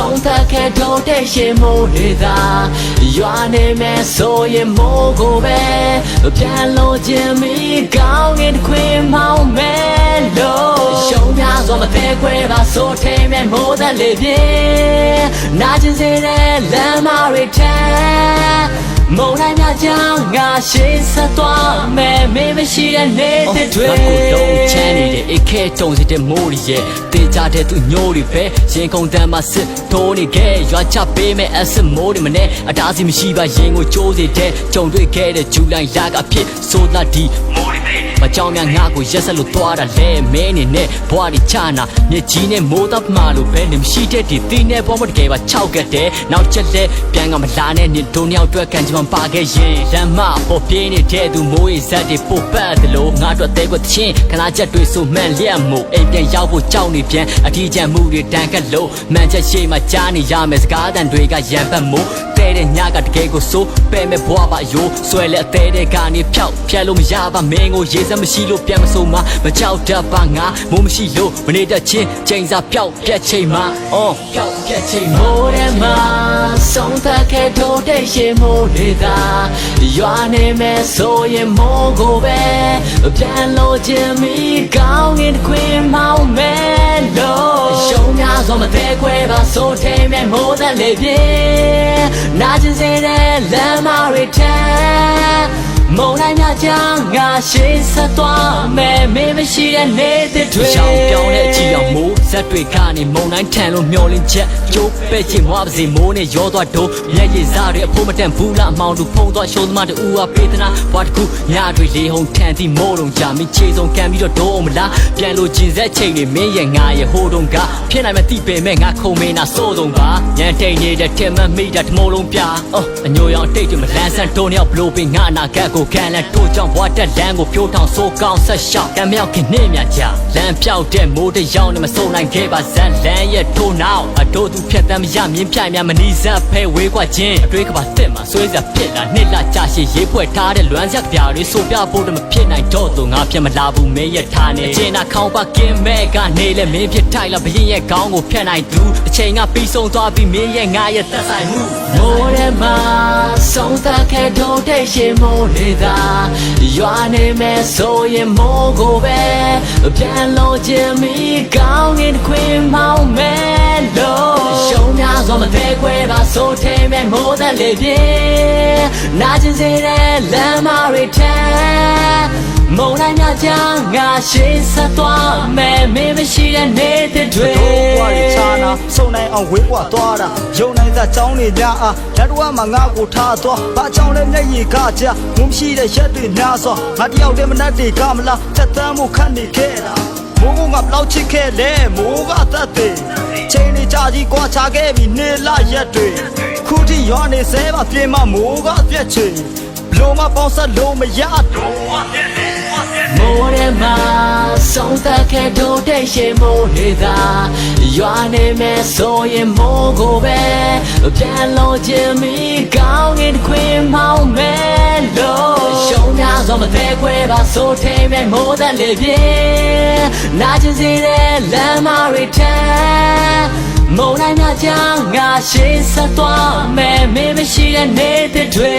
ဆုံးသက်ခဲ့တော့တဲ့ရှင်မိုးလေသာရွာနေမယ်ဆိုရင်မိုးကိုပဲပြန်လို့ခြင်းမီကောင်းငင်ခွေမောင်းမယ်လို့ရှုံးများစွာမသေးခွဲပါဆိုထိန်မဲ့မိုးသက်လေပြေနာကျင်စေတဲ့လမ်းမတွေထဲမုန်တိုင်းများကြောင့်ငါရှေ့ဆက်သွားမယ်မင်းမရှိတဲ့နေတဲ့တွေငါကိုလုံးချမ်းနေတဲ့အိတ်ခဲတုံးစီတဲ့မိုးတွေရဲ့တေချာတဲ့သူညိုးတွေပဲရင်ကုန်တမ်းမှာစစ်ထိုးနေခဲ့ရွာချပေးမဲ့အစစ်မိုးတွေမနဲ့အတားစီမရှိပါရင်ကိုကျိုးစေတဲ့ကြုံတွေ့ခဲ့တဲ့ဇူလိုင်လကအဖြစ်ဆိုလာဒီမိုးတွေပဲမကြောင်များငါကိုရက်ဆက်လို့သွားတာလဲမင်းနေနဲ့ဘွားတွေချနာမြစ်ကြီးနဲ့မိုးသားမှလို့ပဲနေမရှိတဲ့ဒီသီးနဲ့ပေါ်မတကယ်ပါ၆ကတ်တဲ့နောက်ချက်လဲပြန်ကမလာနဲ့နေတို့နှစ်ယောက်အတွက်ခံချင်ပါခဲ့ရင်လမ်းမပေါ်ပြင်းနေတဲ့သူမိုးရေဇက်တွေပို့ပတ်တယ်လို့ငါတို့တဲကွက်ချင်းခနာချက်တွေဆိုမှန်လျက်မို့အိမ်ပြန်ရောက်ဖို့ကြောက်နေပြန်အထီးကျန်မှုတွေတန်ကတ်လို့မှန်ချက်ရှိမှကြားနေရမယ်စကားတန်တွေကရံပတ်မို့တဲ့ညကတကယ်ကိုဆိုပဲမဲ့ဘွားပါယိုးဆွဲလက်အသေးတဲ့ကနေဖြောက်ဖြတ်လို့မရပါမင်းကိုရေစက်မရှိလို့ပြန်မဆုံးမမကြောက်တတ်ပါငါမိုးမရှိလို့မနေတတ်ချင်းချိန်စာပြောက်ပြက်ချိန်မှာဖြောက်ပြက်ချိန်မိုးထဲမှာဆုံးသက်ခဲ့တော့တဲ့ရှင်မိုးလေသာရွာနေမယ်ဆိုရင်မိုးကိုပဲပြန်လို့ခြင်းမီကောင်းငင်ခွေမောင်းမယ်လို့ရှုံးများစွာမသေးခွဲပါဆိုထိန်မဲ့မိုးသက်လေပြေနာကျင်စေတဲ့လမ်းမတွေထဲမုန်တိုင်းများကြောင့်ငါရှေ့ဆက်သွားမယ်မင်းမရှိတဲ့နေတဲ့တွေရှောင်ပြောင်းတဲ့အကြည့်အောင်မိုးဇက်တွေကနေမုန်တိုင်းထန်လို့မျောလင်းချက်ကျိုးပဲ့ချင်မွားပါစေမိုးနဲ့ရောသွားတော့မျက်ရည်စားတွေအဖို့မတန်ဘူးလားအမောင်တို့ဖုံးသွားရှုံးသမားတူအားပေးသနာဘွားတကူညတွေလေဟုန်ထန်သည့်မိုးလုံးကြာမင်းချေဆုံးကန်ပြီးတော့ဒိုးမလားပြန်လို့ကျင်ဆက်ချိန်တွေမင်းရဲ့ငါရဲ့ဟိုတုန်းကဖြစ်နိုင်မဲ့တိပင်မဲ့ငါခုံမင်းနာစိုးဆုံးပါညံတိန်နေတဲ့ထင်မှမိတာတမိုးလုံးပြအညိုရောင်တိတ်တွေမလန်းဆန်းတို့နှစ်ယောက်ဘလို့ပင်ငါအနာဂတ်ကိုခံလန်တို့ကြောင့်ဘွားတက်လမ်းကိုပြိုးထောင်ဆိုးကောင်းဆက်ရှောက်တမ်းမြောက်ခင်နှင်းမြကြလမ်းပြောက်တဲ့မိုးတရောင်နဲ့မစုံနိုင်ခဲ့ပါဇက်လမ်းရဲ့ထိုးနောက်အတို့သူဖြတ်တမ်းမရမြင်းပြိုင်များမနီးစပ်ဖဲဝေးကွာချင်းအတွေးကပါတက်မှာဆွဲစရာဖြစ်လာနှစ်လကြာရှည်ရေးဖွဲ့ထားတဲ့လွမ်းရက်ပြာတွေဆိုပြဖို့တမဖြစ်နိုင်တော့သူငါဖြစ်မလာဘူးမင်းရဲ့ထားနေအချင်းနာခေါင်းပါကင်းမဲ့ကနေလဲမင်းဖြစ်ထိုက်လာဘရင်ရဲ့ခေါင်းကိုဖျက်နိုင်သူအချိန်ကပြီးဆုံးသွားပြီးမင်းရဲ့ငါရဲ့သက်ဆိုင်မှုမိုးထဲမှာဆုံးသက်ခဲ့တော့တဲ့ရှင်မိုးလေသာရွာနေမယ်ဆိုရင်မိုးကိုပဲပြန်လို့ခြင်းမီကောင်းငင်ခွေမောင်းမယ်လို့ရှုံးများစွာမသေးခွဲပါဆိုထိန်မဲ့မိုးသက်လေပြေနာကျင်စေတဲ့လမ်းမတွေထဲမုန်တိုင်းများကြောင့်ငါရှေ့ဆက်သွားမယ်မင်းမရှိတဲ့နေတဲ့တွေဘွားတွေချာနာစုံနိုင်အောင်ဝေးပွားသွားတာယုံနိုင်သာကြောင်းနေကြအားလက်တော်မှာငါကိုထားသွားဘာကြောင့်လဲမျက်ရည်ကကြငုံရှိတဲ့ရက်တွေများစွာငါတယောက်တည်းမနှက်တွေကမလားသက်တမ်းမှုခတ်နေခဲ့တာမိုးကငါဘလောက်ချစ်ခဲ့လဲမိုးကသက်သေးချိန်နေကြကြီးကွာချခဲ့ပြီနေလရက်တွေခုထိရွာနေစဲပါပြေမမိုးကအပြက်ချေဘလို့မပေါင်းဆက်လို့မရတော့မိုးထဲမှာဆုံးသက်ခဲ့တော့တဲ့ရှင်မိုးလေသာရွာနေမယ်ဆိုရင်မိုးကိုပဲပြန်လို့ခြင်းမီကောင်းငင်ခွေမောင်းမယ်လို့ရှုံးများစွာမသေးခွဲပါဆိုထိန်မဲ့မိုးသက်လေပြေနာကျင်စေတဲ့လမ်းမတွေထဲမုန်တိုင်းများကြောင့်ငါရှေ့ဆက်သွားမယ်မင်းမရှိတဲ့နေတဲ့တွေ